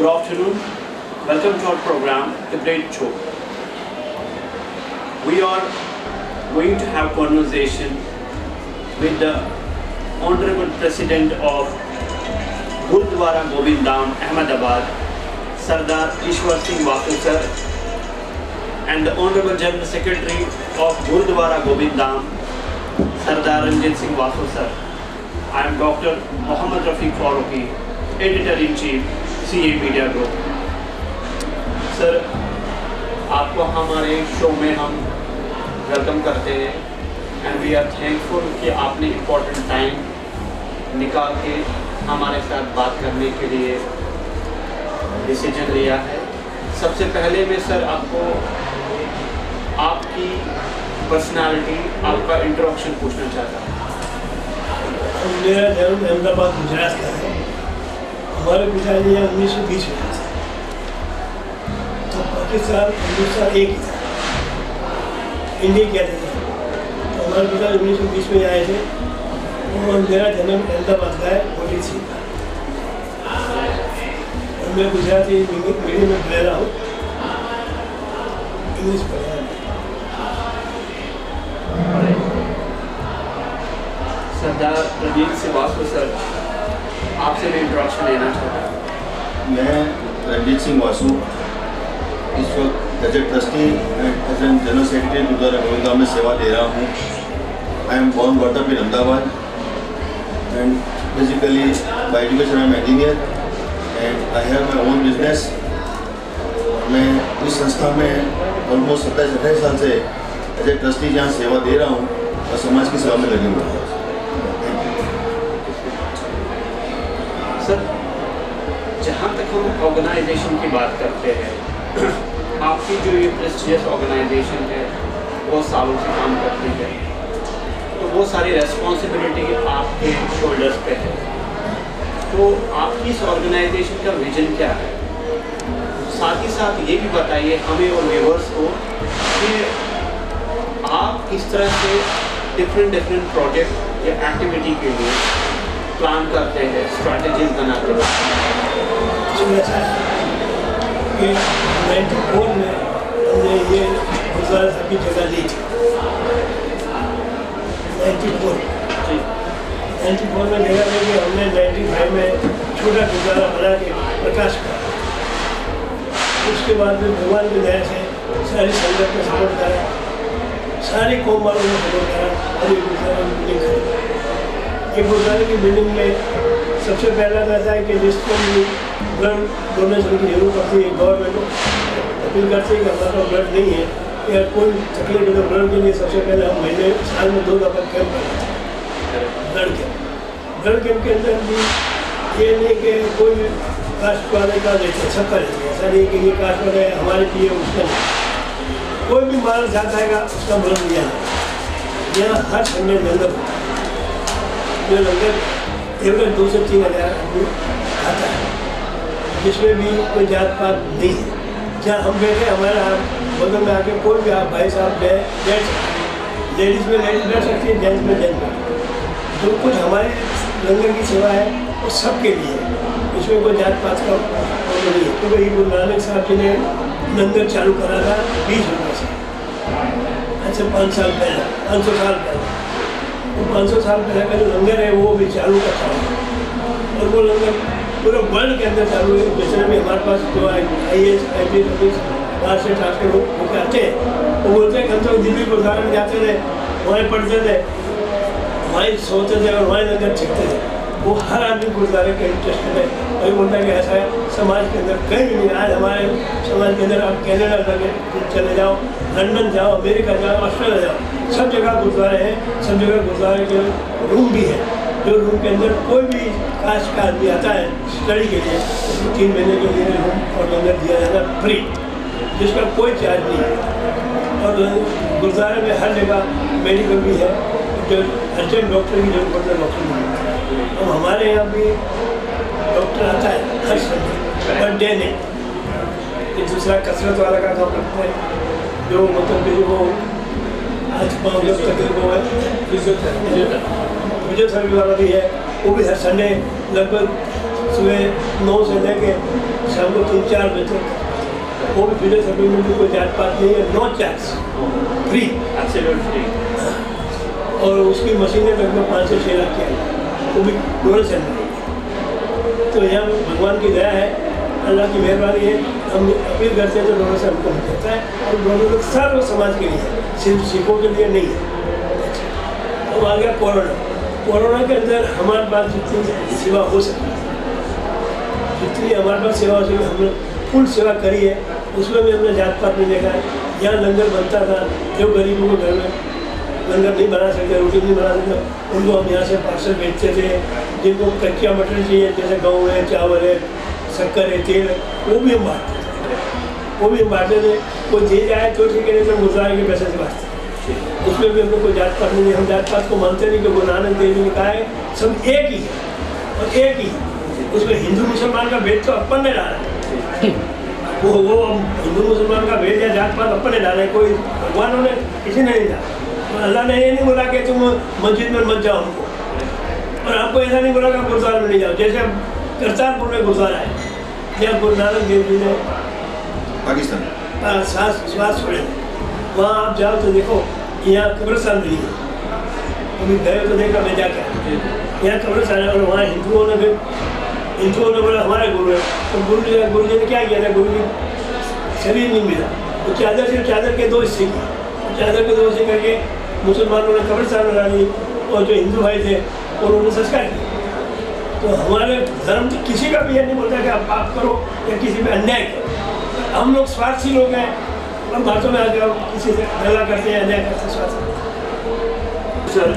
Good afternoon. Welcome to our program, The Great Show. We are going to have conversation with the Honorable President of Gurudwara Gobind Dham, Ahmedabad, Sardar Ishwar Singh Vasu sir, and the Honorable General Secretary of Gurudwara Gobind Dham, Sardar Ranjit Singh Vasu sir. I am Dr. Mohammad Rafiq Faruqi, Editor-in-Chief, CA Media Group. Sir, आपको हमारे show में हम welcome करते हैं and we are thankful कि आपने important time निकाल के हमारे साथ बात करने के लिए डिसीजन लिया है। सबसे पहले मैं सर आपको आपकी पर्सनालिटी, आपका इंट्रोडक्शन पूछना चाहता हूँ। मेरा जन्म अहमदाबाद गुजरात का है। हमारे पिताजी यहाँ 1920 में थे, तो पाकिस्तान हिंदुस्तान एक ही था, इंडिया कहते थे। तो हमारे पिता 1920 में आए थे और मेरा जन्म अहमदाबाद का है, 43 का। और मैं गुजराती मीडियम में पढ़ रहा हूँ, इंग्लिश पढ़ रहा हूँ। सरदार रंजीत सिंह वासु सर, आपसे मैं इंट्रोडक्शन लेना चाहता हूँ। मैं रणजीत सिंह वासु इस वक्त as a trustee and general secretary Gurudwara Govind Dham में सेवा दे रहा हूँ। I am born bought up in Ahmedabad and basically by education I am engineer and I have my own business. मैं इस संस्था में ऑलमोस्ट 27-28 साल से एज ए ट्रस्टी जहाँ सेवा दे रहा हूँ और समाज की सेवा में लगे हुए हैं। सर, जहाँ तक हम ऑर्गेनाइजेशन की बात करते हैं, आपकी जो ये प्रेस्टिजियस ऑर्गेनाइजेशन है वो सालों से काम करती है, तो वो सारी रेस्पॉन्सिबिलिटी आपके शोल्डर्स पे है। तो आपकी इस ऑर्गेनाइजेशन का विजन क्या है? साथ ही साथ ये भी बताइए हमें और व्यूअर्स को कि आप किस तरह से डिफरेंट प्रोजेक्ट या एक्टिविटी के लिए प्लान करते हैं, स्ट्रैटेजीज बनाते हैं। इसमें ऐसा है कि 94 में हमने ये गुरुद्वारा साहब की जगह ली थी। 94 में जगह लेके हमने 95 में छोटा गुरुद्वारा बना के प्रकाश करा। उसके बाद में भगवान की दया से सारी संगत ने सपोर्ट करा, सारी कौम वालों ने सपोर्ट करा और ये गुरुद्वारा बिल्डिंग खड़ी। एक गुरुद्वारे की बिल्डिंग में सबसे पहला रहता है कि जिसको भी ब्लड डोनेशन की जरूरत पड़ती है, गवर्नमेंट को अपील करती है कि हमारे पास ब्लड नहीं है या कोई तकलीफ है तो ब्लड के लिए सबसे पहले हम महीने साल में 2 दफा कैंप करते हैं। ब्लड कैंप के अंदर भी ये नहीं कि कोई कास्ट वाले का देते सबका रहते हैं, ऐसा नहीं कि ये कास्ट वाले हमारे लिए उसका नहीं। कोई भी मानव जाता है उसका ब्लड लिया है। यहाँ हर संडे में अंदर जो लंगर एवरेज 2 से 3 हज़ार आदमी आता है, जिसमें भी कोई जात पात नहीं है। जहाँ हम बैठे हमारे बगल में आके कोई भी आप भाई साहब बैठ सकते, लेडीज़ में लेडीज़ बैठ सकती है, जेंट्स में जेंट्स बैठ। जो कुछ हमारे लंगर की सेवा है वो सबके लिए है, इसमें कोई जात पात का नहीं है। क्योंकि ये गुरु नानक साहब जी ने लंगर चालू करा था 20 रुपये से, अच्छा 5 साल पहले, 500 साल पहले। तो 500 साल पहले का जो लंगर है वो भी चालू का था और वो लंगर पूरे वर्ल्ड के अंदर चालू है। जैसे भी हमारे पास जो IAS IPS ऑफिस बाहर से ट्रांसफर होकर आते हैं वो बोलते हैं कि हम तो दिल्ली गुरुद्वारा में जाते थे, वहीं पढ़ते थे, वहीं सोते थे और वहीं लंगर छिपते थे। वो हर आदमी गुरुद्वारे का इंटरेस्ट है। वही बोलता है कि ऐसा है समाज के अंदर कहीं भी नहीं। आज हमारे समाज के अंदर आप कैनेडा चले जाओ, लंदन जाओ, अमेरिका जाओ, ऑस्ट्रेलिया जाओ, सब जगह गुरुद्वारे हैं। सब जगह गुरुद्वारे के रूम भी है, जो रूम के अंदर कोई भी कास्ट का आदमी आता है स्टडी के लिए, उसको 3 महीने के लिए रूम और लंगर दिया जाता है फ्री, जिसका कोई चार्ज नहीं है। और गुरुद्वारे में हर जगह मेडिकल भी है, जो अर्जेंट डॉक्टर की जरूरत पड़ता है डॉक्टर नहीं है। अब हमारे यहाँ भी डॉक्टर आता है हर संडे, पर डे नहीं। एक दूसरा कसरत वाला का काम करते हैं, जो मतलब कि वो आज 5 लोग तक वो है फिजियोथेरेपी वाला भी है, वो भी हर संडे लगभग सुबह 9 से लेके शाम को 3-4 बजे तक, वो भी बिना सप्लीमेंट में कोई जात पात नहीं है, no charge, free, absolute free. और उसकी मशीनें लगभग 5 से 6 लाख की आई, वो भी डोनेशन में। तो यहाँ भगवान की दया है, अल्लाह की मेहरबानी है, हम अपील करते हैं तो डोनेशन हमको मिल जाता है, और डोनेशन सर्व समाज के लिए है, सिर्फ सिखों के लिए नहीं है। अब आ गया कोरोना के अंदर हमारे पास जितनी सेवा हो सकी, जितनी हमारे पास सेवा हो सकी, हमने फुल सेवा करी है। उसमें भी हमने जात पात नहीं देखा है। यहाँ लंगर बनता था, जो गरीबों को घर में लंगर नहीं बना सकते, रोटी नहीं बना सकते, उनको हम यहाँ से पार्सल बेचते थे। जिनको कच्चा मटर चाहिए, जैसे गेहूँ है, चावल है, शक्कर है, तेल है, वो भी हम बांटते थे। कोई दे जाए तो ठीक है, नहीं तो गुरुद्वारे के पैसे से बांटते। उसमें भी हमको कोई जात पात नहीं, हम जात पात को मानते नहीं, कि गुरु नानक देव जी ने कहा है सब एक ही है और एक ही। उसमें हिंदू मुसलमान का भेद तो अपन ने डाला है, वो हिंदू मुसलमान का भेद या जात पात अपन ने डाला है, कोई भगवानों ने किसी ने नहीं डाला। अल्लाह ने ये नहीं बोला कि तुम मस्जिद में मत जाओ हमको, और आपको ऐसा नहीं बोला कि गुरुद्वारे में नहीं जाओ। जैसे करतारपुर में गुरुद्वारा है, जहाँ गुरु नानक देव जी ने पाकिस्तान श्वास छोड़े, वहाँ आप जाओ तो देखो यहाँ कब्रिस्तान भी है, कभी गए तो देखा मैं जाके, यहाँ कब्रिस्तान है। और वहाँ हिंदुओं ने बोला हमारा गुरु है, तो गुरु जी ने क्या किया था, गुरु जी शरीर नहीं मिला, तो चादर के 2 हिस्से किए, चादर के 2 हिस्से करके मुसलमानों ने कब्रिस्तान बना दी, और जो हिंदू भाई थे उन्होंने संस्कार किया। तो हमारे धर्म तो किसी का भी ये नहीं बोलता कि आप पाप करो या किसी पे अन्याय करो। हम लोग स्वार्थी लोग हैं, और बातों में आके किसी से झगड़ा करते हैं, अन्याय करते हैं स्वास्थ्य। Sir,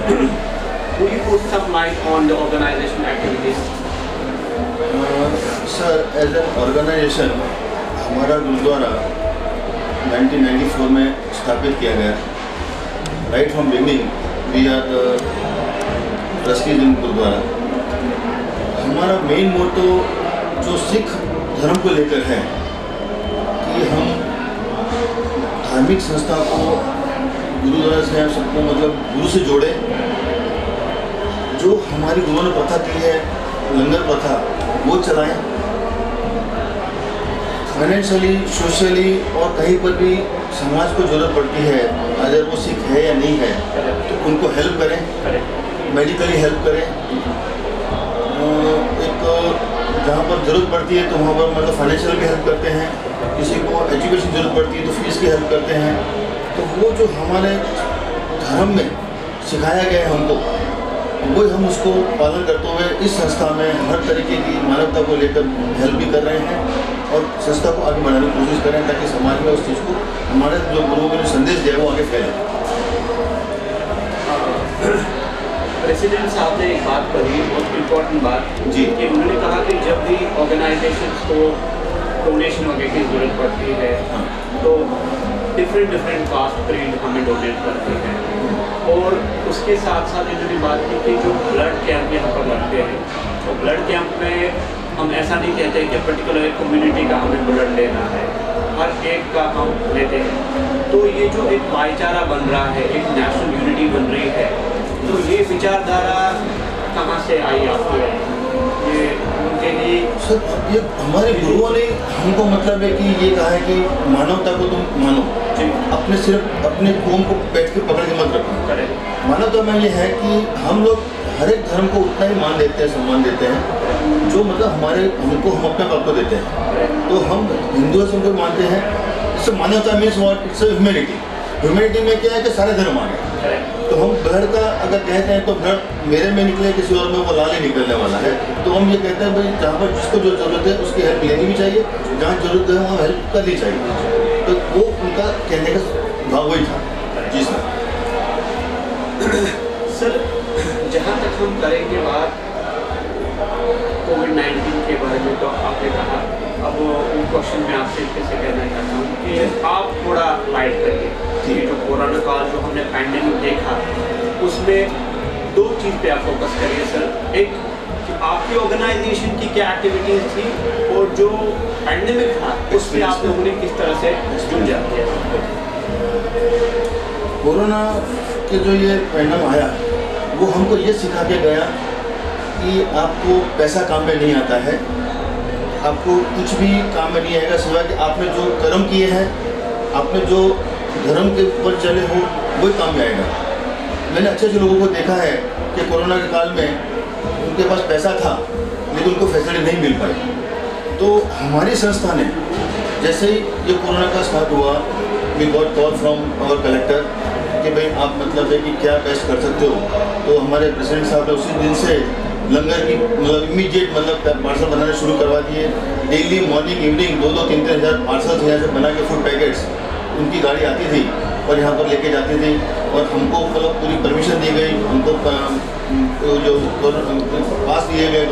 would you put some light on the organization activities? Sir, as an organisation हमारा गुरुद्वारा 1994 में स्थापित किया गया। Right from beginning we are trustees in gurdwara. हमारा मेन मोटो जो सिख धर्म को लेकर है कि हम धार्मिक संस्था को गुरुद्वारा से हम सबको मतलब गुरु से जोड़े। जो हमारी गुरुओं ने प्रथा की है, लंगर प्रथा, वो चलाएं। फाइनेंशियली, सोशली और कहीं पर भी समाज को ज़रूरत पड़ती है, अगर वो सिख है या नहीं है, तो उनको हेल्प करें, मेडिकली हेल्प करें। एक जहाँ पर ज़रूरत पड़ती है तो वहाँ पर मतलब फाइनेंशियल भी हेल्प करते हैं, किसी को एजुकेशन ज़रूरत पड़ती है तो फीस की हेल्प करते हैं। तो वो जो हमारे धर्म में सिखाया गया है हमको, वही हम उसको पालन करते हुए इस संस्था में हर तरीके की मानवता को लेकर हेल्प भी कर रहे हैं और संस्था को आगे बढ़ाने की कोशिश कर रहे हैं, ताकि समाज में उस चीज़ को हमारे जो गुरुओं ने संदेश दिया है वो आगे फैले। प्रेसिडेंट साहब ने एक बात कही, बहुत इम्पोर्टेंट बात जी, कि उन्होंने कहा कि जब भी ऑर्गेनाइजेशन को डोनेशन वगैरह की ज़रूरत पड़ती है तो डिफरेंट कास्ट क्रीड हमें डोनेट करते हैं। और उसके साथ साथ इन्होंने बात की कि जो ब्लड कैंप यहाँ पर लगते हैं, तो ब्लड कैंप में हम ऐसा नहीं कहते कि पर्टिकुलर एक कम्युनिटी का हमें ब्लड लेना है, हर एक का हम लेते हैं। तो ये जो एक भाईचारा बन रहा है, एक नेशनल यूनिटी बन रही है, तो ये विचारधारा कहाँ से आई आपको? ये उनके लिए सर, ये हमारे गुरुओं ने हमको मतलब है कि ये कहा है कि मानवता को तुम मानो, अपने सिर्फ अपने कौम को बैठ के पकड़ के मत रखो। मानवता में ये है कि हम लोग हर एक धर्म को उतना ही मान देते हैं, सम्मान देते हैं जो मतलब हम अपने बाप को देते हैं। तो हम हिंदुइज्म को मानते हैं, इससे मानवता means what, it's humanity. Humanity में क्या है कि सारे धर्म आ गए। तो हम ब्लड का अगर कहते हैं तो ब्लड मेरे में निकले, किसी और में वो लाल ही निकलने वाला है। तो हम ये कहते हैं भाई जहाँ पर जिसको जो ज़रूरत है उसकी हेल्प लेनी भी चाहिए, जहाँ ज़रूरत है वहाँ हेल्प करनी चाहिए। तो वो उनका कहने का भाव वही था। जी सर, जहाँ तक हम करेंगे बात कोविड-19 के बारे में, तो आपने कहा, अब उन क्वेश्चन में आपसे कैसे कहना चाहता हूँ कि आप थोड़ा लाइट करिए कि जो कोरोना काल जो हमने पैंडेमिक देखा, उसमें 2 चीज़ पे आप फोकस करिए सर। एक कि आपकी ऑर्गेनाइजेशन की क्या एक्टिविटीज़ थी, और जो पैंडेमिक था उस पर आप लोगों ने किस तरह से जूझा किया। कोरोना के जो ये परिणाम आया वो हमको ये सिखा के गया कि आपको पैसा काम में नहीं आता है, आपको कुछ भी काम में नहीं आएगा सिवाय कि आपने जो कर्म किए हैं, आपने जो धर्म के ऊपर चले हो, वही काम में आएगा। मैंने अच्छे अच्छे लोगों को देखा है कि कोरोना के काल में उनके पास पैसा था लेकिन उनको फैसिलिटी नहीं मिल पाई। तो हमारी संस्था ने जैसे ही ये कोरोना का स्टार्ट हुआ, we got call from our collector कि भाई आप मतलब है कि क्या बेस्ट कर सकते हो। तो हमारे प्रेसिडेंट साहब ने उसी दिन से लंगर की मतलब इमीडिएट मतलब पार्सल बनाने शुरू करवा दिए। डेली मॉर्निंग इवनिंग 2-3 हज़ार पार्सल यहाँ से बना के फूड पैकेट्स उनकी गाड़ी आती थी और यहाँ पर लेके जाती थी। और हमको मतलब पूरी परमिशन दी गई, हमको जो पास दिए गए,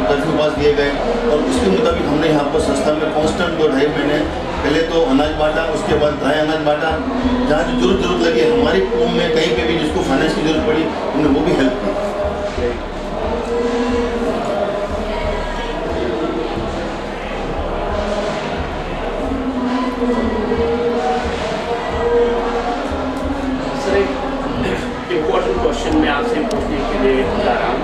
कर्फ्यू पास दिए गए, और उसके मुताबिक हमने यहाँ पर संस्था में कांस्टेंट 2-2.5 महीने पहले तो अनाज बांटा, उसके बाद ड्राई अनाज बांटा। जहाँ जो जरूरत लगी हमारी टीम में कहीं पे भी जिसको फाइनेंस की जरूरत पड़ी हमने वो भी हेल्प की। इम्पोर्टेंट क्वेश्चन मैं आपसे पूछने के लिए जा रहा हूँ।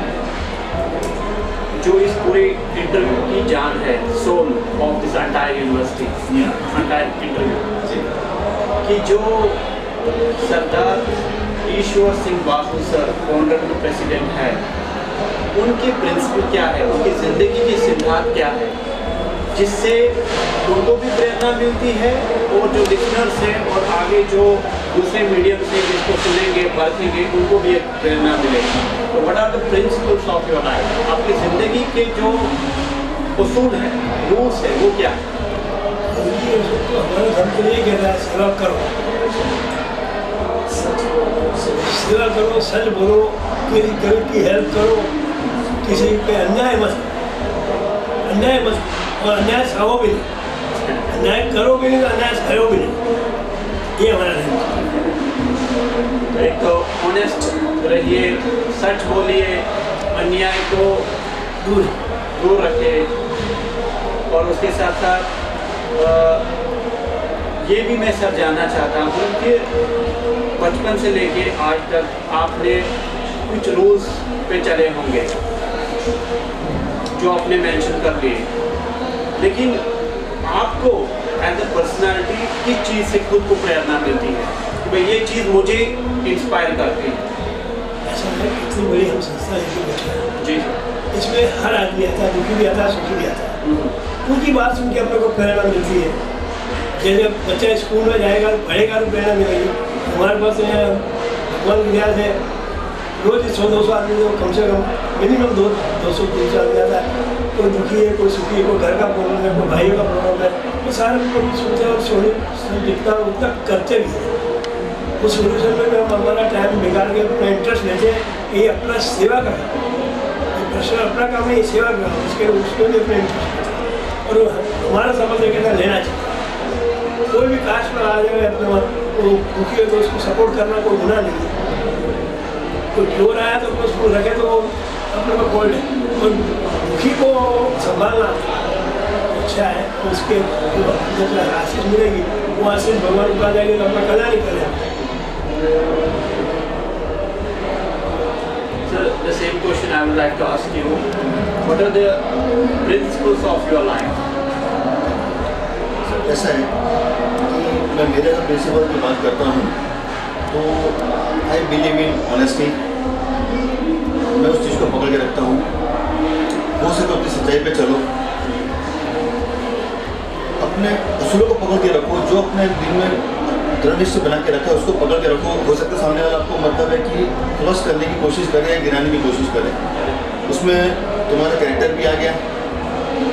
जो इस पूरे इंटरव्यू की जान है, soul of this entire university, entire interview, कि जो Sardar Ishwar Singh Vasu sir honourable president है, उनके प्रिंसिपल क्या है, उनकी ज़िंदगी की सिद्धांत क्या है, जिससे उनको भी प्रेरणा मिलती है और जो लिसनर्स हैं और आगे जो दूसरे मीडियम से जिसको सुनेंगे पढ़ेंगे उनको भी एक प्रेरणा मिलेगी। तो what are the principles of your life? आपकी ज़िंदगी के जो उसूल हैं, रूल्स हैं, वो क्या है? हमारे धर्म के लिए कहता है सेवा करो, सेवा करो, सच बोलो, किसी गरीब की हेल्प करो, किसी पे अन्याय मत और अन्याय सहो भी नहीं, अन्याय करो भी नहीं तो अन्याय सहो भी नहीं, ये हमारा धर्म। एक तो ऑनेस्ट रहिए, सच बोलिए, अन्याय को दूर रखिए, और उसके साथ साथ ये भी मैं सर जानना चाहता हूँ कि बचपन से लेके आज तक आपने कुछ रूल्स पे चले होंगे जो आपने मेंशन कर लिए, लेकिन आपको एज अ पर्सनालिटी किस चीज़ से खुद को प्रेरणा मिलती है कि भाई ये चीज़ मुझे इंस्पायर करती है? ऐसा है, इतनी बड़ी हम संस्था लेके बैठे हैं जी, इसमें हर आदमी आता है, दुखी भी आता है, सुखी भी आता है। उनकी बात सुन के अपने को प्रेरणा मिलती है। जैसे बच्चा स्कूल में जाएगा पढ़ेगा तो प्रेरणा मिलेगी। हमारे पास भगवान की दया से रोज 100-200 आदमी तो कम से कम मिनिमम 200-300 आदमी आता है। कोई दुखी है, कोई सुखी है, कोई घर का प्रॉब्लम है, कोई भाइयों का प्रॉब्लम है, वो सारे को भी सुनते हैं और सोल्यूशन जितना उतना करते भी हैं। उस सोल्यूशन में हम हमारा टाइम बिगाड़ के अपना इंटरेस्ट लेते हैं, ये अपना सेवा करना, प्रश्न अपना काम है, ये सेवा करना, उसके लिए अपना इंटरेस्ट और हमारा समझ कहता लेना चाहिए। कोई भी कास्ट पर आ जाए अपने वो दुखी है तो उसको सपोर्ट करना कोई गुनाह नहीं है। कोई चोर आया तो उसको रखे तो अपने को कोल्ड है, और दुखी को संभालना अच्छा है। तो उसके जब आशीष मिलेगी वो आशीष भगवान उठा जाएंगे तो अपना कल्याण ही करेगा। Sir, the same question I would like to ask you. What are the principles of your life? ऐसा है कि मैं मेरे अगर प्रिंसिपल की बात करता हूँ तो आई बिलीव इन ऑनेस्टी। मैं उस चीज़ को पकड़ के रखता हूँ। हो सके अपनी सच्चाई पे चलो, अपने असूलों को पकड़ के रखो, जो अपने दिल में दृढ़ निश्चय बना के रखा है उसको पकड़ के रखो। हो सकता है सामने वाला आपको मतलब है कि क्रॉस करने की कोशिश करे या गिराने की कोशिश करे, उसमें तुम्हारा कैरेक्टर भी आ गया,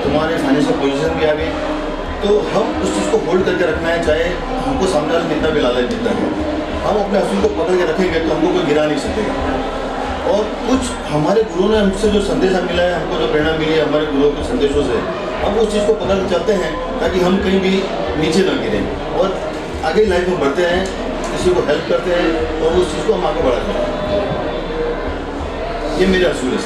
तुम्हारे फाइनेंशियल पोजीशन भी आ गई। तो हम उस चीज़ को होल्ड करके रखना है, चाहे हमको सामने वाला कितना भी लालच देता है। हम अपने असूल को पकड़ के रखेंगे तो हमको कोई गिरा नहीं सकेगा। और कुछ हमारे गुरुओं ने हमसे जो संदेशा मिला है, हमको जो प्रेरणा मिली है हमारे गुरुओं के संदेशों से, हम उस चीज़ को पकड़ के चलते हैं ताकि हम कहीं भी नीचे ना गिरें और आगे लाइफ में बढ़ते हैं, किसी को हेल्प करते हैं और उस चीज़ को हम आगे बढ़ाते हैं। ये मेरा असूल है।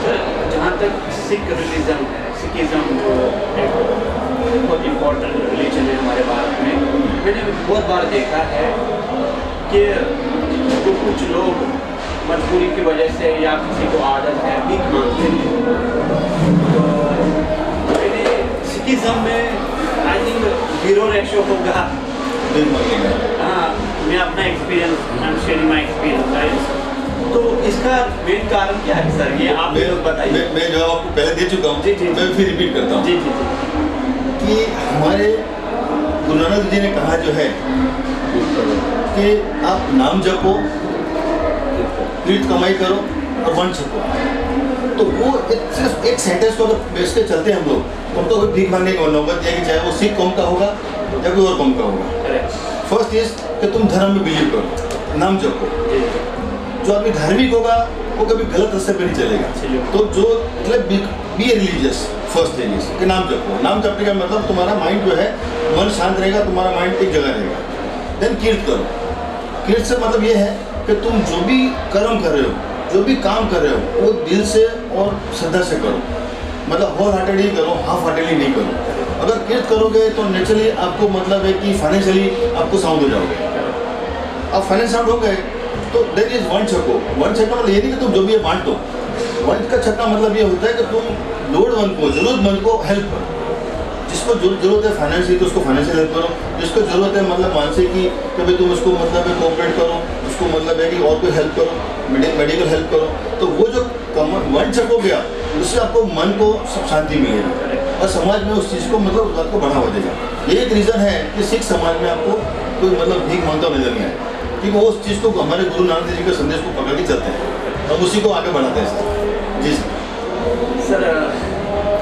सर, जहाँ तक सिख रिलीजन है, सिखिज़म जो एक बहुत इम्पोर्टेंट रिलीजन है हमारे भारत में, मैंने बहुत बार देखा है कि तो कुछ लोग मजबूरी की वजह से या किसी को आदत है भीख मांगते हैं। तो मेरे सिखिज्म में आई थिंक 0 रेशो होगा। भीख मांगेगा। हाँ, मैं अपना experience, I am sharing my experience. तो इसका मेन कारण क्या है सर? ये आप लोग बताइए। मैं जवाब आपको पहले दे चुका हूँ। जी, जी, मैं फिर रिपीट करता हूँ जी जी जी। कि हमारे गुरु नानक जी ने कहा जो है कि आप नाम जपो, कीर्त कमाई करो और वन छको। तो वो सिर्फ एक सेंटेंस को अगर बेस के चलते हैं हम लोग, तो हम तो कोई भीख मांगने की नौबत है कि चाहे वो सिख कौम का होगा या कोई और कौम का होगा। फर्स्ट इज कि तुम धर्म में बिलीव करो, नाम जपो। जो आदमी धार्मिक होगा वो कभी गलत रास्ते पे नहीं चलेगा। तो जो मतलब be religious, first thing is कि नाम जपो। नाम जपने का मतलब तुम्हारा माइंड जो है मन शांत रहेगा, तुम्हारा माइंड एक जगह रहेगा। देन कीर्त करो। कीर्त से मतलब ये है कि तुम जो भी कर्म कर रहे हो, जो भी काम कर रहे हो, वो दिल से और श्रद्धा से करो। मतलब होल हार्टेडली करो, हाफ हार्टेडली नहीं करो। अगर कीर्त करोगे तो नेचुरली आपको मतलब है कि फाइनेंशियली आपको साउंड हो जाओगे। अब फाइनेंस साउंड हो गए तो देर इज वन छको। वन छकना मतलब ये नहीं कि तुम जो भी है बांट दो। वन का छकना मतलब ये होता है कि तुम लोड़वंद को, जरूरतमंद को हेल्प करो। जिसको जरूरत है फाइनेंशियली तो उसको फाइनेंशियल हेल्प करो। जिसको जरूरत है मतलब मानसिक की कभी तुम उसको मतलब है कोऑपरेट करो, उसको मतलब है कि और कोई हेल्प करो, मेडिकल हेल्प करो। तो वो जो वन छक हो गया उससे आपको मन को सब शांति मिलेगी और समाज में उस चीज़ को मतलब उस बात को बढ़ावा देगा। ये एक रीज़न है कि सिख समाज में आपको कोई मतलब भीख मांगता नजर नहीं आए, क्योंकि वो उस चीज़ को हमारे गुरु नानक देव जी के संदेश को पकड़ के चलते हैं और उसी को आगे बढ़ाते हैं सर। जी सर,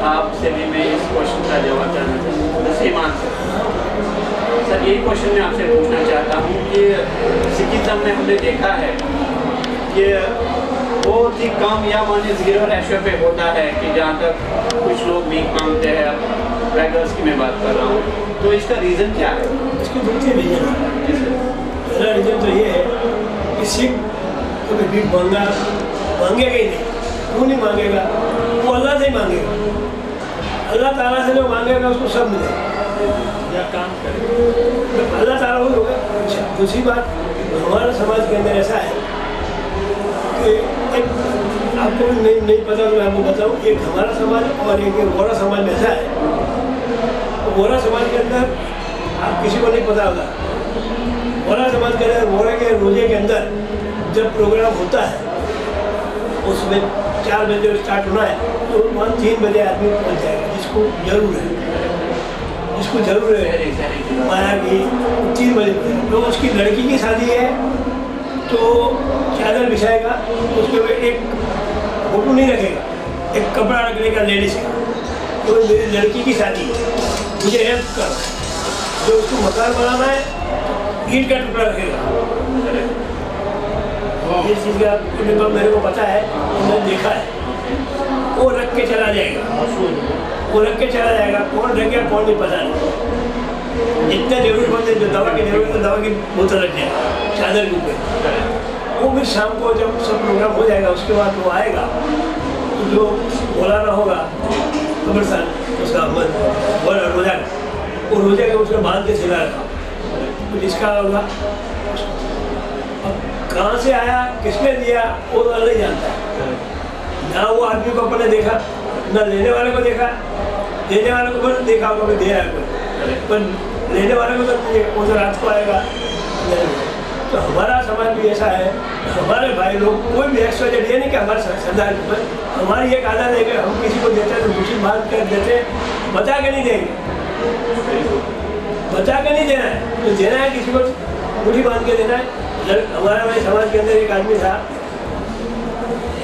आपसे भी मैं इस क्वेश्चन का जवाब जानना चाहता हूँ। सेम आंसर सर, यही क्वेश्चन मैं आपसे पूछना चाहता हूँ कि सिखिज्म में हमने देखा है कि बहुत ही कम या माने 0 रेशो पे होता है कि जहाँ तक कुछ लोग भीख मांगते हैं। बैगर्स की मैं बात कर रहा हूँ, तो इसका रीज़न क्या है? इसके 2 रीजन है। पहला रीजन तो ये है कि सिख कभी भीख मांगेगा ही नहीं। क्यों नहीं मांगेगा? वो अल्लाह से ही मांगेगा। अल्लाह ताला से जो मांगेगा उसको सब मिलेगा या काम करेगा। अल्लाह ताला वो होगा। अच्छा, दूसरी बात, हमारे समाज के अंदर ऐसा है कि एक आपको नहीं पता तो मैं आपको बताऊँ, एक हमारा समाज और एक वोरा समाज में ऐसा है। वोरा समाज के अंदर आप किसी को नहीं पता होगा, वोरा समाज के अंदर वोरा के रोजे के अंदर जब प्रोग्राम होता है उसमें 4 बजे स्टार्ट होना है तो वहाँ 3 बजे आदमी पहुँच जाएगा। जिसको जरूर है, जिसको जरूर है माया की 3 बजे। तो उसकी लड़की की शादी है तो चादर बिछाएगा, उसके ऊपर एक फोटो नहीं रखेगा, एक कपड़ा रख लेगा लेडीज का। तो मेरी लड़की की शादी है, मुझे हेल्प कर। जो उसको मकान बनाना है ईंट का टुकड़ा रखेगा। ये चीज़ का मेरे को पता है, मैंने देखा है। वो रख के चला जाएगा, वो रख के चला जाएगा। कौन रख गया कौन नहीं पता नहीं। जितना जरूरत है, जो दवा की जरूरत है दवा की बोतल रख जाएगा चादर के ऊपर। वो फिर शाम को जब सब प्रोग्राम हो जाएगा उसके बाद वो आएगा तो जो बोलाना होगा कब्रस्तान उसका रोजा, वो रोजे का उसका बांध के सिला रखा। तो जिसका होगा कहाँ से आया, किसने दिया, वो तो नहीं जानता है। ना वो आदमी को अपने देखा, ना लेने वाले को देखा। देने वाले को बस देखा होगा कि दे रहा है कोई, पर लेने वाले को तो वो तो रात को आएगा। तो हमारा समाज भी ऐसा है, हमारे भाई लोग कोई भी एक्स्ट्रा ये नहीं कि हमारे सरदार के ऊपर हमारी एक आदत है कि हम किसी को देते हैं तो मुझे बात कर देते, बता के नहीं देंगे, बता के नहीं देना है। तो देना है किसी को मुट्ठी बांध के देना है। हमारा भाई समाज के अंदर एक आदमी था,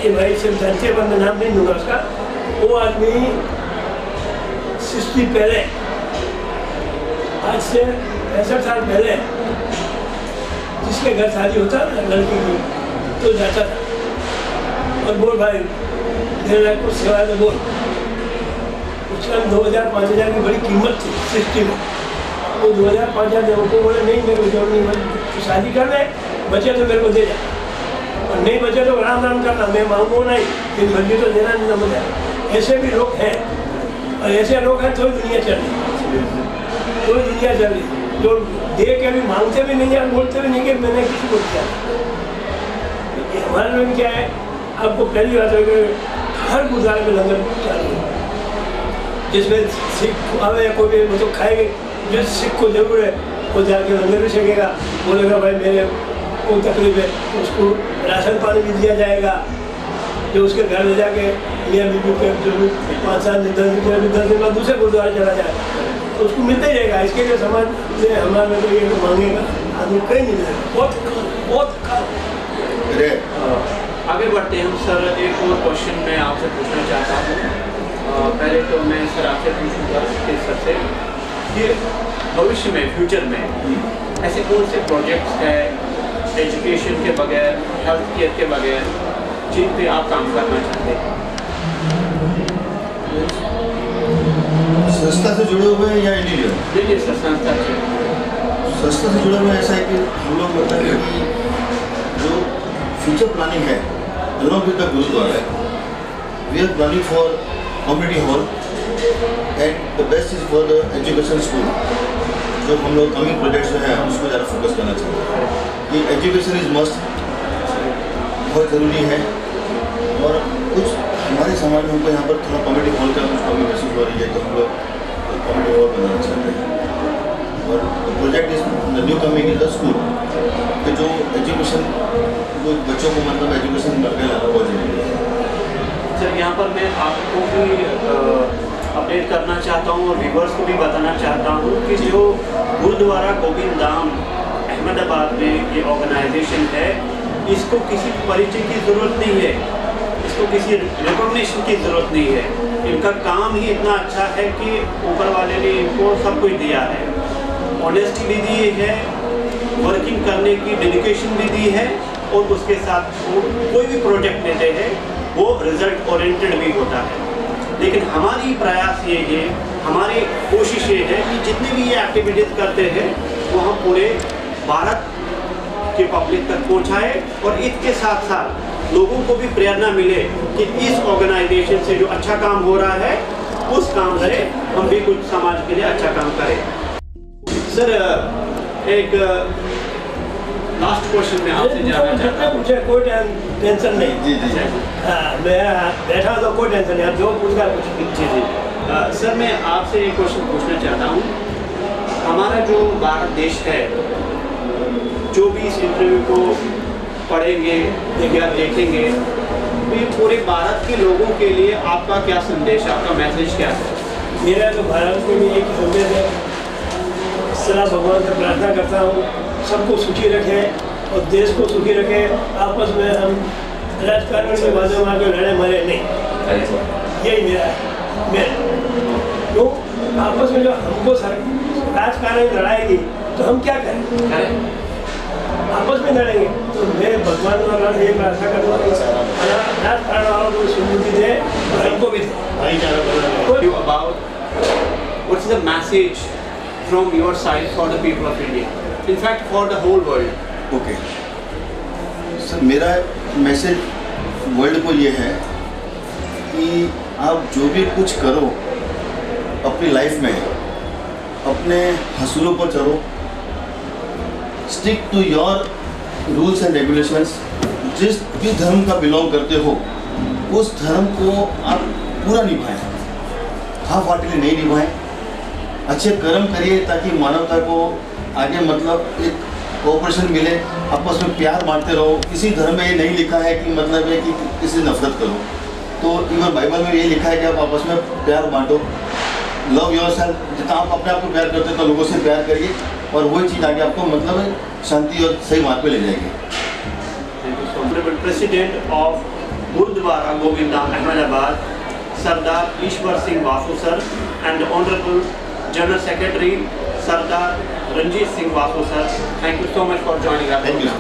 ये भाई सिर्फ जानते पर मैं नाम नहीं दूंगा उसका। वो आदमी 60 पहले, आज से 65 साल पहले जिसके घर शादी होता ना लड़की की तो जाता था और बोल भाई मेरे लायक कुछ सेवा तो बोल। उस टाइम 2000-5000 की बड़ी कीमत थी 60 में। वो 2000-5000 दे, वो बोले नहीं मेरे को जरूर नहीं, तो शादी कर रहे बचे तो मेरे को दे जा, और नहीं बचे तो राम राम करना, मैं मांगू नहीं, फिर बल्कि तो देना नहीं मुझे। ऐसे भी लोग हैं और ऐसे लोग हैं तो दुनिया चल रही, तो दुनिया चल रही जो दे के भी मांगते भी नहीं है, बोलते भी नहीं कि मैंने किसी को दिया। हमारे में क्या है, आपको पहली बात है कि हर गुरुद्वारे में लंगर चालू है, जिसमें सिख आवे या कोई भी मतलब खाएंगे, जिस सिख को जरूर है वो जाके लंगर भी सकेगा, बोलेगा भाई मेरे को तकलीफ है, तो उसको राशन पानी भी दिया जाएगा, जो उसके घर में जाके मियाँ बीबी के जो भी 5-7 दिन 10 दिन बाद दूसरे गुरुद्वारे चला जाए तो उसको मिलता ही रहेगा। इसके लिए समाज में हमारे में ये मांगेगा आदमी कहीं नहीं मिलेगा, बहुत आगे बढ़ते हैं हम सर। एक और क्वेश्चन मैं आपसे पूछना चाहता हूँ। पहले तो मैं सर आपसे पूछूंगा कि सर से कि भविष्य में फ्यूचर में ऐसे कौन से प्रोजेक्ट्स हैं एजुकेशन के बगैर, हेल्थ केयर के बगैर, जिन पे आप काम करना चाहते हैं? संस्था से जुड़े हुए हैं या इंडिविजुअल? जी सर, संस्था से। संस्था से जुड़े हुए ऐसा है कि हम लोग मतलब कि जो फ्यूचर प्लानिंग है along with the gurdwara, we are planning for community hall and the best is for the education school। जो हम लोग कमिंग प्रोजेक्ट्स जो है हम उसको ज़्यादा फोकस करना चाहते हैं कि एजुकेशन इज मस्ट, बहुत ज़रूरी है। और कुछ हमारे समाज में हमको यहाँ पर थोड़ा कम्युनिटी हॉल का कुछ कमी महसूस हो रही है, तो हम लोग कम्युनिटी हॉल बनाना चाहते हैं। और project is the new coming in the school, कि जो एजुकेशन, जो बच्चों को मतलब एजुकेशन करके लाना बहुत जरूरी है। सर यहाँ पर मैं आपको भी अपडेट करना चाहता हूँ और व्यूवर्स को भी बताना चाहता हूँ कि जो गुरुद्वारा गोविंद धाम अहमदाबाद में ये ऑर्गेनाइजेशन है, इसको किसी परिचय की ज़रूरत नहीं है, इसको किसी रिकॉग्निशन की ज़रूरत नहीं है। इनका काम ही इतना अच्छा है कि ऊपर वाले ने इनको सब कुछ दिया है, ऑनेस्टी भी दी है, वर्किंग करने की डेडिकेशन भी दी है, और उसके साथ वो कोई भी प्रोजेक्ट लेते हैं वो रिजल्ट ओरिएंटेड भी होता है। लेकिन हमारी प्रयास ये है, हमारी कोशिश ये है कि जितनी भी ये एक्टिविटीज़ करते हैं वो हम पूरे भारत के पब्लिक तक पहुंचाए, और इसके साथ साथ लोगों को भी प्रेरणा मिले कि इस ऑर्गेनाइजेशन से जो अच्छा काम हो रहा है उस काम से हम भी कुछ समाज के लिए अच्छा काम करें। सर एक लास्ट क्वेश्चन में आपसे जानना चाहता हूँ। मुझे कोई टेंशन नहीं। जी जी हाँ, मैं बैठा तो कोई टेंशन नहीं, आप जो पूछना कुछ। जी जी सर, मैं आपसे एक क्वेश्चन पूछना चाहता हूँ। हमारा जो भारत देश है, जो भी इस इंटरव्यू को पढ़ेंगे या देखेंगे, तो ये पूरे भारत के लोगों के लिए आपका क्या संदेश है, आपका मैसेज क्या है? मेरा तो भारत को भी एक संदेश है, सदा भगवान से प्रार्थना करता हूँ सबको सुखी रखें और देश को सुखी रखें। आपस में हम राजकारण के बाजू में आके लड़े मरे नहीं, यही मेरा है। तो आपस में जो हमको राजकारण लड़ाएगी तो हम क्या करें? आपस में लड़ेंगे। तो मैं भगवान द्वारा ये प्रार्थना करूँगा कि राजकारण वालों को सुनिधि दे और हमको भी दे। What's the message from your side for the people of India? In fact, for the whole world. Okay sir, मेरा मैसेज वर्ल्ड को ये है कि आप जो भी कुछ करो अपनी लाइफ में, अपने हसूलों पर चलो, stick to your rules and regulations. जिस भी धर्म का बिलोंग करते हो उस धर्म को आप पूरा निभाएं, हाफ हार्टेडली नहीं निभाएं। अच्छे कर्म करिए ताकि मानवता को आगे मतलब एक कोऑपरेशन मिले, आपस में प्यार बांटते रहो। किसी धर्म में ये नहीं लिखा है कि मतलब है कि किसी से नफरत करो, तो इवन बाइबल में ये लिखा है कि आप आपस में प्यार बांटो। लव योरसेल्फ, जितना आप अपने आप को प्यार करते हो तो लोगों से प्यार करिए, और वही चीज़ आगे आपको मतलब है शांति और सही मार्ग पे ले जाएगी। Honorable President of Gurudwara Govind Dham Ahmedabad, Sardar Ishwar Singh Vasu sir, and the Honorable General Secretary Sardar Ranjit Singh Vasu sir. Thank you so much for joining us. Thank you.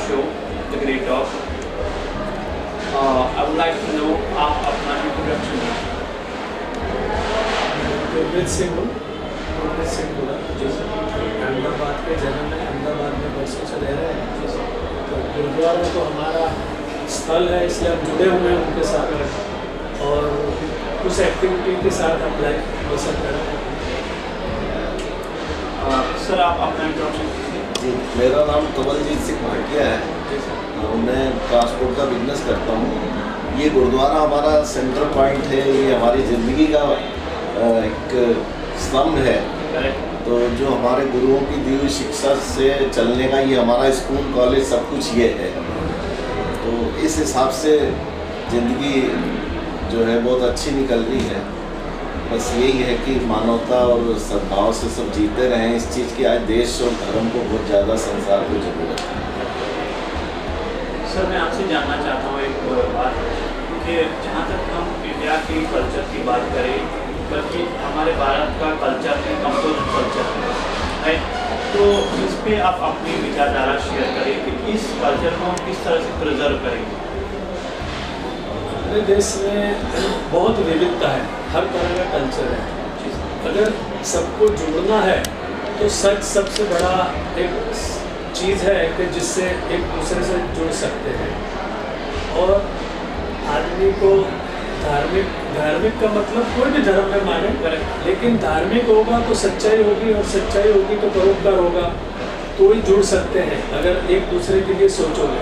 show, The Great Talk. I would like to know आप अपना introduction दें. गुरप्रीत सिंह बोला जी sir. Ahmedabad के जन्म में, अहमदाबाद में बरसों से रह रहे हैं जी सर। तो गुरुद्वारा तो हमारा स्थल है, इसलिए हम जुड़े हुए हैं उनके साथ और उस एक्टिविटी के साथ हम लाइफ बसर कर रहे हैं। सर आप अपना इंट्रोडक्शन कीजिए। जी, मेरा नाम कमलजीत सिंह भाटिया है। मैं ट्रांसपोर्ट का बिजनेस करता हूँ। ये गुरुद्वारा हमारा सेंट्रल पॉइंट है, ये हमारी ज़िंदगी का एक स्तंभ है। तो जो हमारे गुरुओं की दी हुई शिक्षा से चलने का, ये हमारा स्कूल कॉलेज सब कुछ ये है। तो इस हिसाब से ज़िंदगी जो है बहुत अच्छी निकल रही है। बस यही है कि मानवता और सद्भाव से सब जीते रहें। इस चीज़ की आज देश और धर्म को बहुत ज़्यादा संसार को ज़रूरत है। सर मैं आपसे जानना चाहता हूँ एक बात कि जहाँ तक हम इंडिया की कल्चर की बात करें, बल्कि हमारे भारत का कल्चर है कंपोजिट कल्चर है, तो इस पे आप अपनी विचारधारा शेयर करें कि इस कल्चर को हम किस तरह से प्रिजर्व करेंगे। अपने देश में बहुत विविधता है, हर तरह का कल्चर है। अगर सबको जुड़ना है तो सच सबसे बड़ा एक चीज़ है कि जिससे एक दूसरे से जुड़ सकते हैं। और आदमी को धार्मिक का मतलब कोई भी धर्म में माने, लेकिन धार्मिक होगा तो सच्चाई होगी, और सच्चाई होगी तो परोपकार होगा, तो ही जुड़ सकते हैं अगर एक दूसरे के लिए सोचोगे।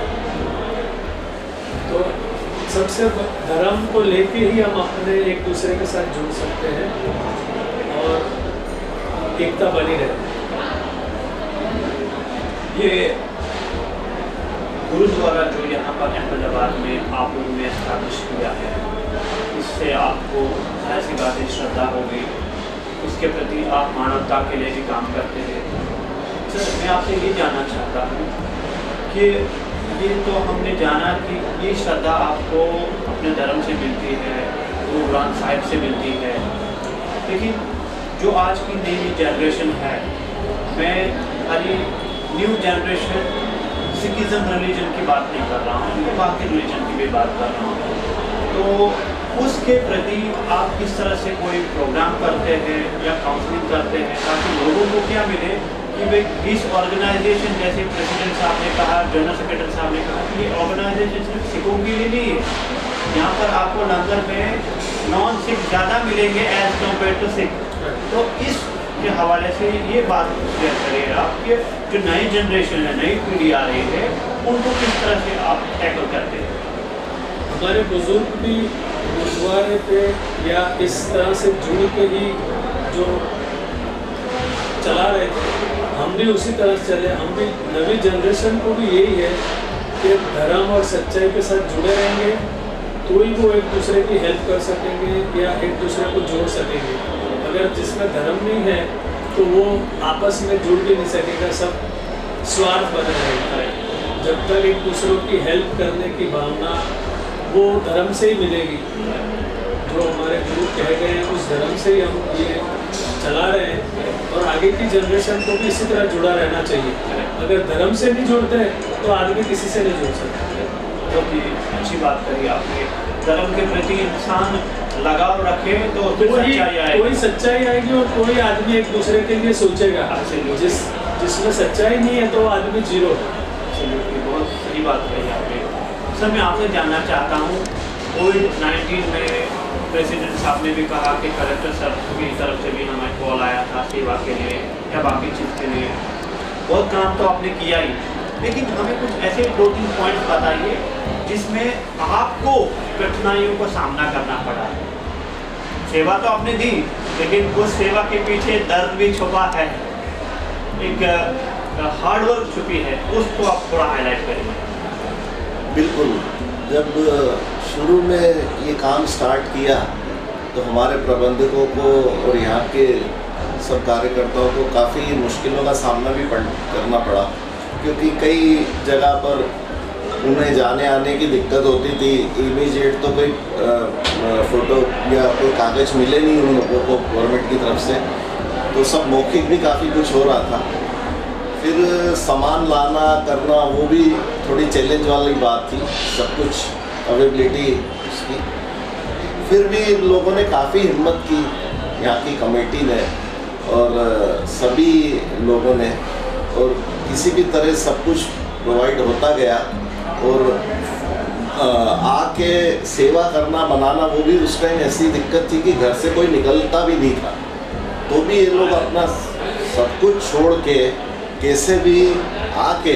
तो सबसे धर्म को लेके ही हम अपने एक दूसरे के साथ जुड़ सकते हैं और एकता बनी रहे। ये गुरुद्वारा जो यहाँ पर अहमदाबाद में आप लोगों ने एस्टैब्लिश किया है, इससे आपको जाहिर सी बात है श्रद्धा होगी, इसके प्रति आप मानवता के लिए भी काम करते हैं। सर मैं आपसे ये जानना चाहता हूँ कि ये तो हमने जाना कि ये श्रद्धा आपको अपने धर्म से मिलती है, गुरु ग्रंथ साहिब से मिलती है, लेकिन जो आज की नई जनरेशन है, मैं खाली न्यू जनरेशन सिखिज़म रिलीजन की बात नहीं कर रहा हूँ, मैं बाकी रिलीजन की भी बात कर रहा हूँ, तो उसके प्रति आप किस तरह से कोई प्रोग्राम करते हैं या काउंसलिंग करते हैं ताकि लोगों को क्या मिले कि भाई इस ऑर्गेनाइजेशन, जैसे प्रेसिडेंट साहब ने कहा, जनरल सेक्रेटरी साहब ने कहा कि ये ऑर्गेनाइजेशन सिर्फ सिखों के लिए नहीं है, यहाँ पर आपको लंगर में नॉन सिख ज़्यादा मिलेंगे एज कम्पेयर टू सिख। तो इस के हवाले से ये बात शेयर करिए आप कि जो नई जनरेशन है, नई पीढ़ी आ रही है, उनको किस तरह से आप टैकल करते हैं। हमारे बुजुर्ग भी गुरुद्वारे पे या इस तरह से जुड़ के ही जो चला रहे थे, हम भी उसी तरह से चले। हम भी नवी जनरेशन को भी यही है कि धर्म और सच्चाई के साथ जुड़े रहेंगे तो ही वो एक दूसरे की हेल्प कर सकेंगे या एक दूसरे को जोड़ सकेंगे। अगर जिसमें धर्म नहीं है तो वो आपस में जुड़ भी नहीं सकेगा, सब स्वार्थ बना रहेगा। जब तक एक दूसरों की हेल्प करने की भावना वो धर्म से ही मिलेगी, जो हमारे गुरु कह गए हैं उस धर्म से ही हम ये चला रहे हैं, और आगे की जनरेशन को भी इसी तरह जुड़ा रहना चाहिए। अगर धर्म से नहीं जुड़ते तो आदमी किसी से नहीं जुड़ सकते। जो कि अच्छी बात कही आपने, धर्म के प्रति इंसान लगाव रखे तो कोई सच्चाई आएगी और कोई आदमी एक दूसरे के लिए सोचेगा। जिसमें सच्चाई नहीं है तो आदमी जीरो है। बहुत सही बात कही आपने। सर मैं आपसे जानना चाहता हूँ, कोविड-19 में प्रेसिडेंट साहब ने भी कहा कि कलेक्टर साहब की तरफ से भी हमें कॉल आया था सेवा के लिए या बाकी चीज़ के लिए। बहुत काम तो आपने किया ही, लेकिन हमें कुछ ऐसे 2-3 पॉइंट्स बताइए जिसमें आपको कठिनाइयों का सामना करना पड़ा। सेवा तो आपने दी, लेकिन उस सेवा के पीछे दर्द भी छुपा है, एक हार्डवर्क छुपी है, उसको आप थोड़ा हाईलाइट करेंगे। बिल्कुल, जब शुरू में ये काम स्टार्ट किया तो हमारे प्रबंधकों को और यहाँ के सब कार्यकर्ताओं को काफ़ी मुश्किलों का सामना भी करना पड़ा, क्योंकि कई जगह पर उन्हें जाने आने की दिक्कत होती थी। इमीडिएट तो कोई फ़ोटो या कोई कागज़ मिले नहीं उन लोगों को गवर्नमेंट की तरफ से, तो सब मौखिक भी काफ़ी कुछ हो रहा था। फिर सामान लाना करना वो भी थोड़ी चैलेंज वाली बात थी, सब कुछ अवेलेबिलिटी उसकी। फिर भी लोगों ने काफ़ी हिम्मत की, यहाँ की कमेटी ने और सभी लोगों ने, और किसी भी तरह सब कुछ प्रोवाइड होता गया। और आके सेवा करना बनाना, वो भी उस टाइम ऐसी दिक्कत थी कि घर से कोई निकलता भी नहीं था, तो भी ये लोग अपना सब कुछ छोड़ के कैसे भी आके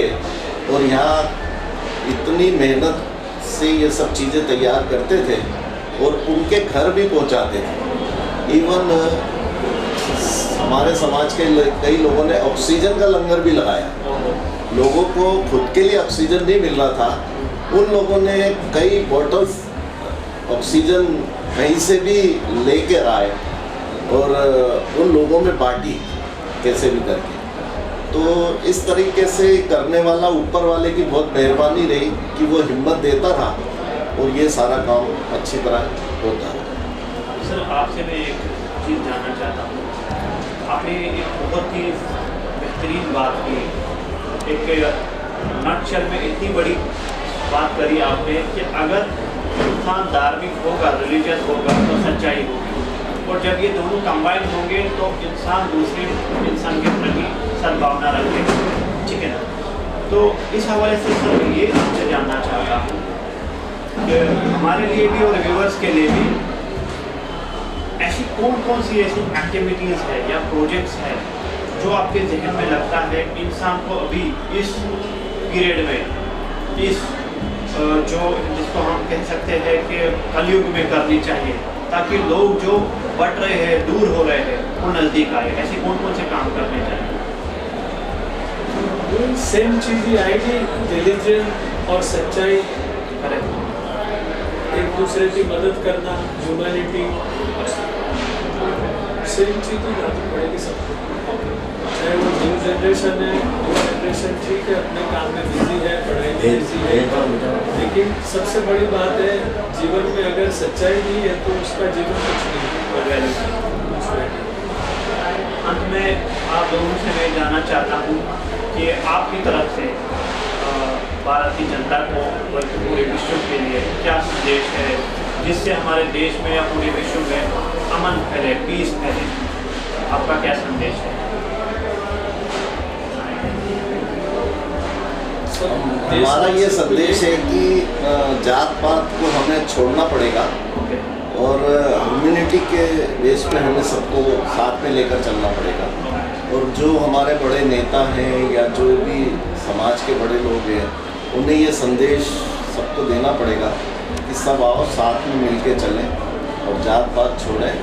और यहाँ इतनी मेहनत से ये सब चीज़ें तैयार करते थे और उनके घर भी पहुँचाते थे। इवन हमारे समाज के कई लोगों ने ऑक्सीजन का लंगर भी लगाया। लोगों को खुद के लिए ऑक्सीजन नहीं मिल रहा था, उन लोगों ने कई बॉटल्स ऑक्सीजन कहीं से भी लेकर आए और उन लोगों में बांटी कैसे भी करके। तो इस तरीके से करने वाला ऊपर वाले की बहुत मेहरबानी रही कि वो हिम्मत देता रहा और ये सारा काम अच्छी तरह होता रहा। सर, आपसे मैं एक चीज़ जानना चाहता हूँ। आपने एक बहुत ही बेहतरीन बात की, एक नटशल में इतनी बड़ी बात करी आपने कि अगर इंसान धार्मिक होगा, रिलीजियस होगा तो सच्चाई होगी, और जब ये दोनों कंबाइन होंगे तो इंसान दूसरे इंसान के प्रति सद्भावना रखेगा, ठीक है ना। तो इस हवाले से सर मैं ये आपसे जानना चाहता हूँ कि हमारे लिए भी और व्यूअर्स के लिए भी ऐसी कौन कौन सी ऐसी एक्टिविटीज़ है या प्रोजेक्ट्स है जो आपके जहन में लगता है इंसान को अभी इस पीरियड में, इस जो जिसको हम कह सकते हैं कि कलयुग में करनी चाहिए, ताकि लोग जो बट रहे हैं, दूर हो रहे हैं, वो नज़दीक आए। ऐसे कौन कौन से काम करने चाहिए? सेम चीज़ ही आएगी, रिलीजन और सच्चाई, एक दूसरे की मदद करना, ह्यूमैनिटी, सेम चीज़ ही लानी पड़ेगी सबको। चाहे वो न्यू जनरेशन है, न्यू जनरेशन ठीक है, अपने काम में बिजी है, पढ़ाई में बिजी है, लेकिन सबसे बड़ी बात है जीवन में अगर सच्चाई नहीं है तो उसका जीवन कुछ नहीं। अंत में आप लोगों से मैं जानना चाहता हूँ कि आपकी तरफ से भारत की जनता को बल्कि पूरे विश्व के लिए क्या संदेश है जिससे हमारे देश में या पूरे विश्व में अमन फैले, पीस फैले? आपका क्या संदेश है? हमारा ये संदेश है कि जात पात को हमें छोड़ना पड़ेगा और ह्यूमैनिटी के बेस पे हमें सबको साथ में लेकर चलना पड़ेगा। और जो हमारे बड़े नेता हैं या जो भी समाज के बड़े लोग हैं, उन्हें ये संदेश सबको देना पड़ेगा कि सब आओ साथ में मिल के चलें और जात पात छोड़ें,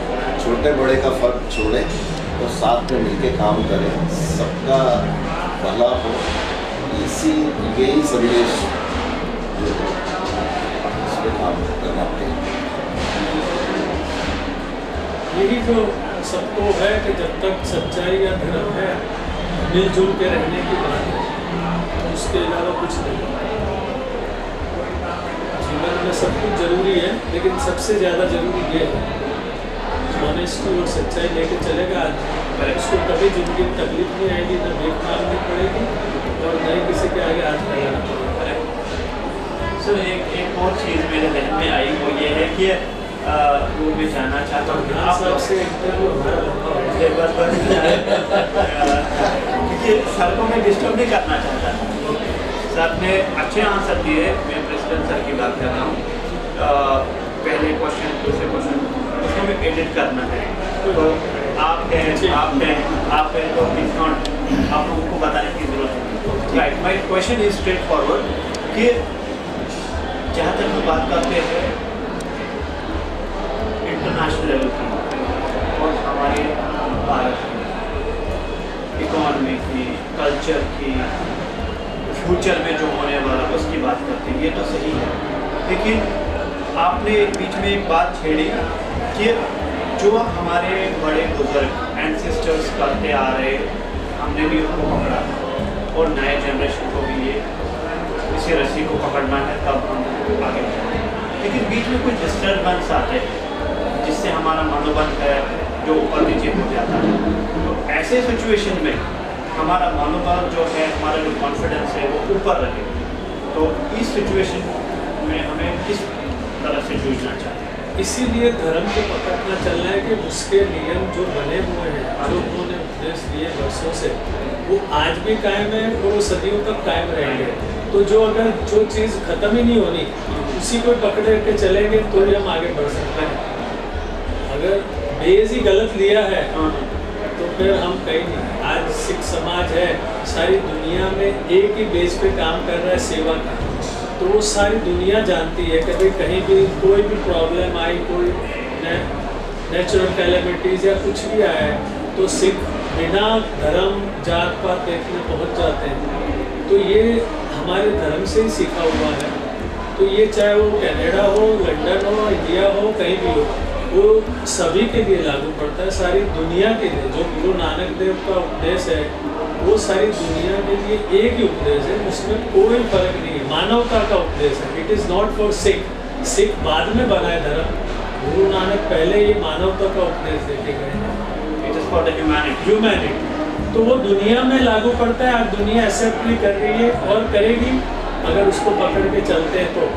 छोटे बड़े का फ़र्क छोड़ें और साथ में मिल के काम करें, सबका भला हो। इसी यही संदेश जो है इस पर काम करना पड़ेगा। यही जो सबको है कि जब तक सच्चाई या धर्म है, मिलजुल के रहने की बात है, तो उसके अलावा कुछ नहीं। जीवन में सब कुछ जरूरी है, लेकिन सबसे ज़्यादा जरूरी ये है ऑनेस्टी और सच्चाई लेके चलेगा उसको कभी जिंदगी में तकलीफ नहीं आएगी, ना भीख मांगनी पड़ेगी और न ही किसी के आगे हाथ फैलाना पड़ेगा। सर, एक और चीज़ मेरे जहन में आई, वो ये है कि वो मैं जानना चाहता हूँ कि आप लोग से इंटरव्यू क्योंकि सर को मैं डिस्टर्ब नहीं करना चाहता। सर ने अच्छे आंसर दिए, मैं प्रेसिडेंट सर की बात कर रहा हूँ। पहले क्वेश्चन, दूसरे क्वेश्चन उसको में एडिट करना है, तो आप हैं तो प्लीज नॉट, आप लोगों को बताने की जरूरत है। Right, my question is straight forward कि जहाँ तक हम बात करते हैं इंटरनेशनल लेवल की और हमारे भारत की इकोनॉमी की, कल्चर की, फ्यूचर में जो होने वाला उसकी बात करते हैं, ये तो सही है। लेकिन आपने बीच में एक बात छेड़ी कि जो हमारे बड़े बुजुर्ग एंसेस्टर्स करते आ रहे, हमने भी उनको पकड़ा और नए जनरेशन को भी ये इसी रस्सी को पकड़ना है, तब हम आगे बढ़ेंगे। लेकिन बीच में कुछ डिस्टर्बेंस आते हैं जिससे हमारा मनोबल है जो ऊपर नीचे हो जाता है। तो ऐसे सिचुएशन में हमारा मनोबल जो है, हमारा जो कॉन्फिडेंस है वो ऊपर रहे। तो इस सिचुएशन में हमें किस तरह से जूझना चाहिए? इसीलिए धर्म को पकड़ना चलना है कि उसके नियम जो बने हुए हैं, जो उन्होंने उपदेश दिए वर्षों से, वो आज भी कायम है और वो सदियों तक कायम रहेंगे। तो जो अगर जो चीज़ खत्म ही नहीं होनी, उसी को पकड़ के चलेंगे तो ही हम आगे बढ़ सकते हैं। अगर बेस ही गलत लिया है तो फिर हम कहीं नहीं। आज सिख समाज है, सारी दुनिया में एक ही बेस पे काम कर रहा है, सेवा का। तो वो सारी दुनिया जानती है कि भाई कहीं भी कोई भी प्रॉब्लम आई, कोई नेचुरल कैलेमिटीज़ या कुछ भी आया है, तो सिख बिना धर्म जात पात देखने पहुंच जाते हैं। तो ये हमारे धर्म से ही सीखा हुआ है। तो ये चाहे वो कनाडा हो, लंदन हो, इंडिया हो, कहीं भी हो, वो सभी के लिए लागू पड़ता है, सारी दुनिया के लिए। जो गुरु नानक देव का उपदेश है वो सारी दुनिया के लिए एक ही उपदेश है, उसमें कोई फर्क नहीं है, मानवता का उपदेश है। It is not for Sikh, Sikh बाद में बना है धर्म, गुरु नानक पहले ये मानवता का उपदेश देके गए हैं। It is for the humanity. तो वो दुनिया में लागू पड़ता है, आज दुनिया एक्सेप्ट भी कर रही है और करेगी अगर उसको पकड़ के चलते हैं तो।